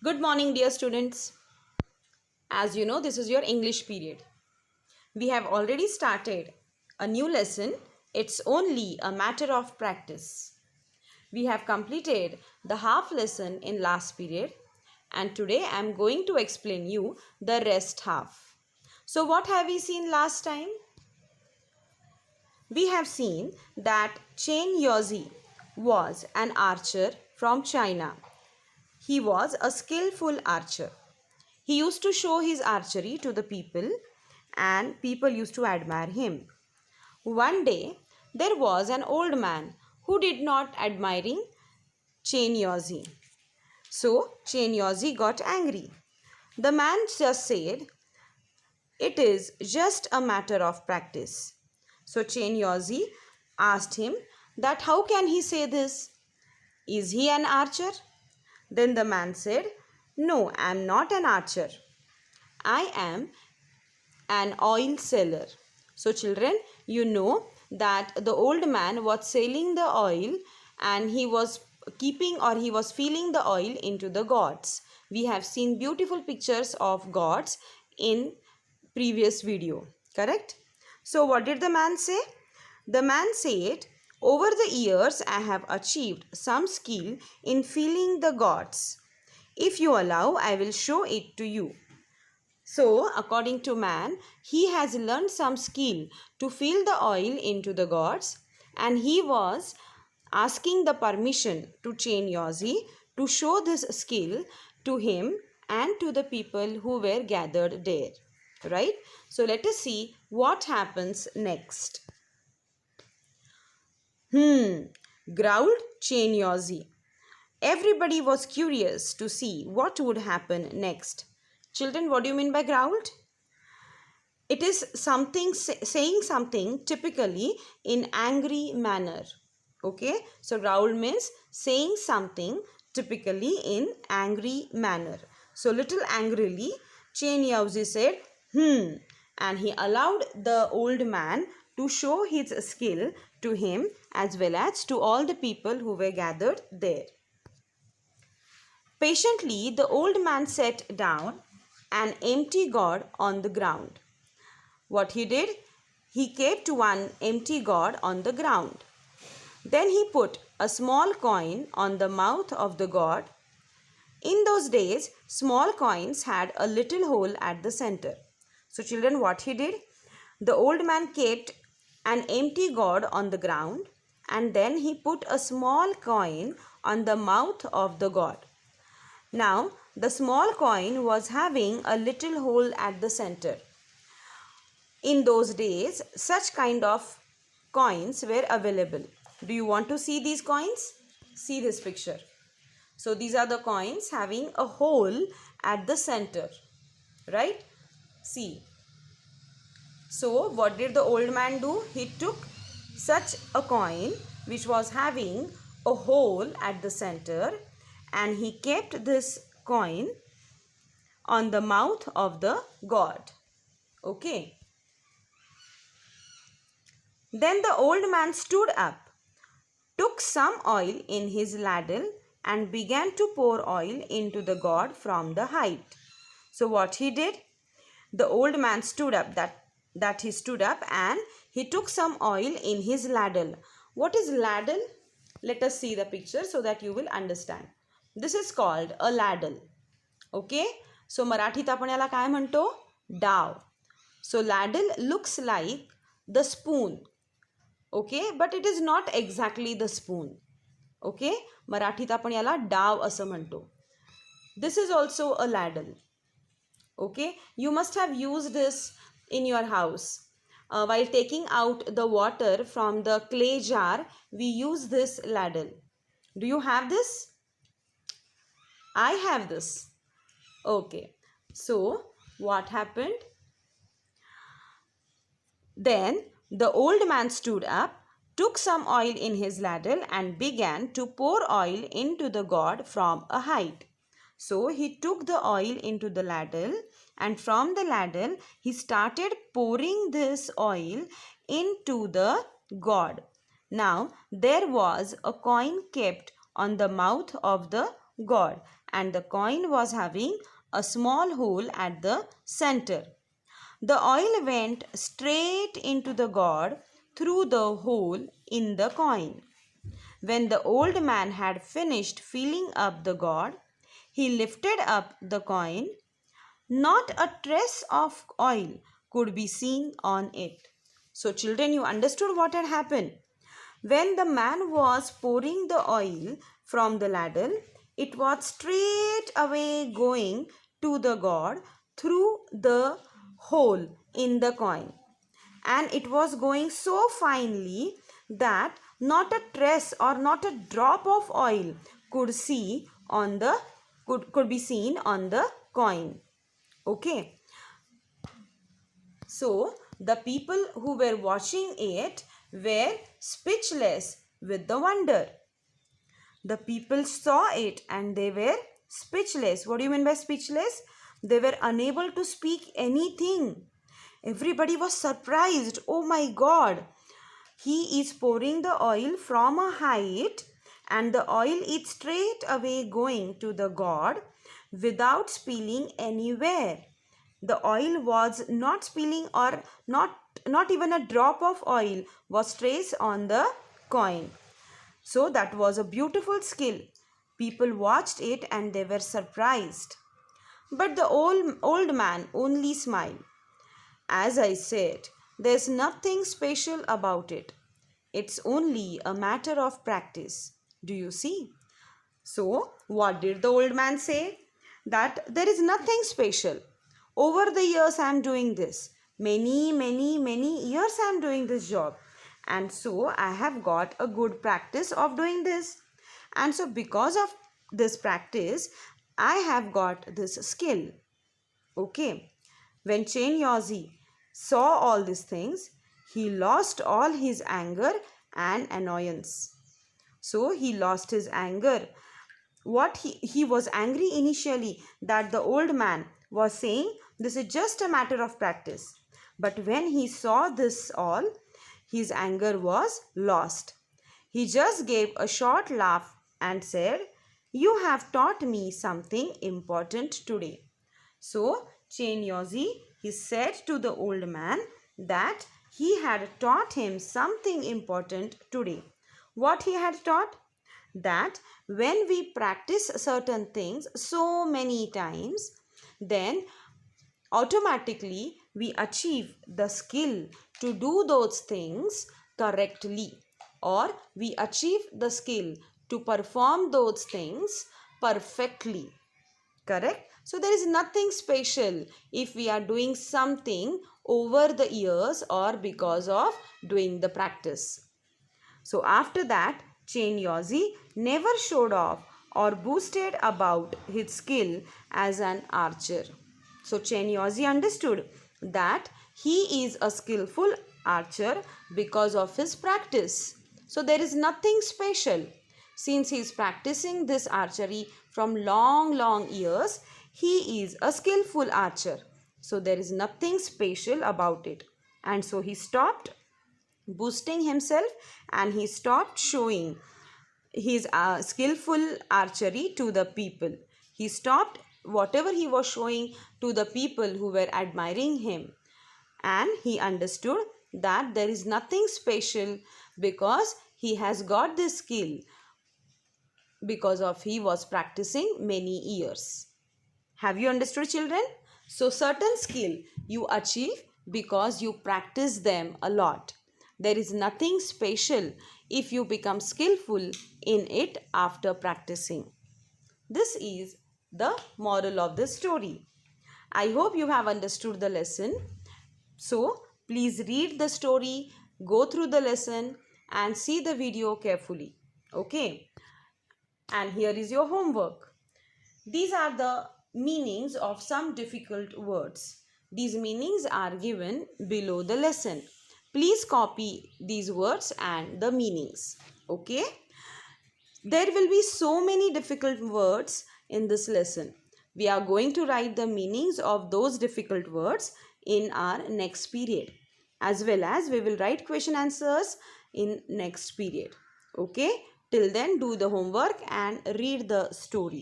Good morning, dear students. As you know, this is your English period. We have already started a new lesson. It's only a matter of practice. We have completed the half lesson in last period, and today I am going to explain you the rest half. So what have we seen last time? We have seen that Chen Yozi was an archer from China. He was a skillful archer. He used to show his archery to the people and people used to admire him. One day, there was an old man who did not admiring Chen Yozi. So, Chen Yozi got angry. The man just said, "It is just a matter of practice." So, Chen Yozi asked him that how can he say this? Is he an archer? Then the man said, "No, I am not an archer. I am an oil seller." So children, you know that the old man was selling the oil and he was keeping or he was filling the oil into the gourds. We have seen beautiful pictures of gourds in previous video, correct? So what did the man say? The man said, "Over the years I have achieved some skill in filling the gourds. If you allow, I will show it to you." So, according to man, he has learned some skill to fill the oil into the gourds, and he was asking the permission to Chen Yozi to show this skill to him and to the people who were gathered there. Right? So, let us see what happens next. Growled Chen Yozi. Everybody was curious to see what would happen next. Children, what do you mean by growled? It is something saying something typically in angry manner. Okay, so growl means saying something typically in angry manner. So little angrily, Chen Yaozi said, and he allowed the old man to show his skill to him as well as to all the people who were gathered there. Patiently, the old man set down an empty gourd on the ground. What he did? He kept one empty gourd on the ground. Then he put a small coin on the mouth of the gourd. In those days, small coins had a little hole at the center. So children, what he did? The old man kept an empty gourd on the ground and then he put a small coin on the mouth of the gourd. Now, the small coin was having a little hole at the center. In those days, such kind of coins were available. Do you want to see these coins? See this picture. So, these are the coins having a hole at the center. Right? See. So, what did the old man do? He took such a coin which was having a hole at the center and he kept this coin on the mouth of the gourd. Okay. Then the old man stood up, took some oil in his ladle and began to pour oil into the gourd from the height. So what he did? The old man stood up, he stood up and he took some oil in his ladle. What is ladle? Let us see the picture so that you will understand. This is called a ladle. Okay. So मराठीत आपण याला काय म्हणतो? डाव. So ladle looks like the spoon. Okay, but it is not exactly the spoon. Okay, मराठीत आपण याला डाव असं म्हणतो. This is also a ladle. Okay, you must have used this in your house. While taking out the water from the clay jar, we use this ladle. Do you have this? I have this. Okay, so what happened? Then the old man stood up, took some oil in his ladle and began to pour oil into the gourd from a height. So he took the oil into the ladle and from the ladle he started pouring this oil into the gourd. Now there was a coin kept on the mouth of the god, and the coin was having a small hole at the center. The oil went straight into the god through the hole in the coin. When the old man had finished filling up the god, he lifted up the coin. Not a trace of oil could be seen on it. So, children, you understood what had happened. When the man was pouring the oil from the ladle, it was straight away going to the god through the hole in the coin, and it was going so finely that not a trace or not a drop of oil could be seen on the coin. Okay, so the people who were watching it were speechless with the wonder. The people saw it and they were speechless. What do you mean by speechless? They were unable to speak anything. Everybody was surprised. Oh my God! He is pouring the oil from a height and the oil is straight away going to the god without spilling anywhere. The oil was not spilling, or not even a drop of oil was traced on the coin. So that was a beautiful skill. People watched it and they were surprised. But the old man only smiled. As I said, there's nothing special about it. It's only a matter of practice. Do you see? So, what did the old man say? That there is nothing special. Over the years, I am doing this. Many years I am doing this job. And so, I have got a good practice of doing this. And so, because of this practice, I have got this skill. Okay. When Chen Yaozi saw all these things, he lost all his anger and annoyance. So he lost his anger. What he was angry initially that the old man was saying this is just a matter of practice. But when he saw this all, his anger was lost. He just gave a short laugh and said, "You have taught me something important today." So Chen Yaozi, he said to the old man that he had taught him something important today. What he had taught? That when we practice certain things so many times, then automatically we achieve the skill to do those things correctly, or we achieve the skill to perform those things perfectly. Correct? So there is nothing special if we are doing something over the years or because of doing the practice. So after that, Chen Yaozi never showed off or boasted about his skill as an archer. So Chen Yaozi understood that he is a skillful archer because of his practice. So there is nothing special. Since he is practicing this archery from long years, he is a skillful archer. So there is nothing special about it. And so he stopped boosting himself and he stopped showing his skillful archery to the people. He stopped whatever he was showing to the people who were admiring him. And he understood that there is nothing special because he has got this skill because of he was practicing many years. Have you understood, children? So certain skill you achieve because you practice them a lot. There is nothing special if you become skillful in it after practicing. This is the moral of the story. I hope you have understood the lesson. So please read the story, go through the lesson and see the video carefully. Okay. And here is your homework. These are the meanings of some difficult words. These meanings are given below the lesson. Please copy these words and the meanings. Okay? There will be so many difficult words in this lesson. We are going to write the meanings of those difficult words in our next period. As well as we will write question answers in next period. Okay? Till then, do the homework and read the story.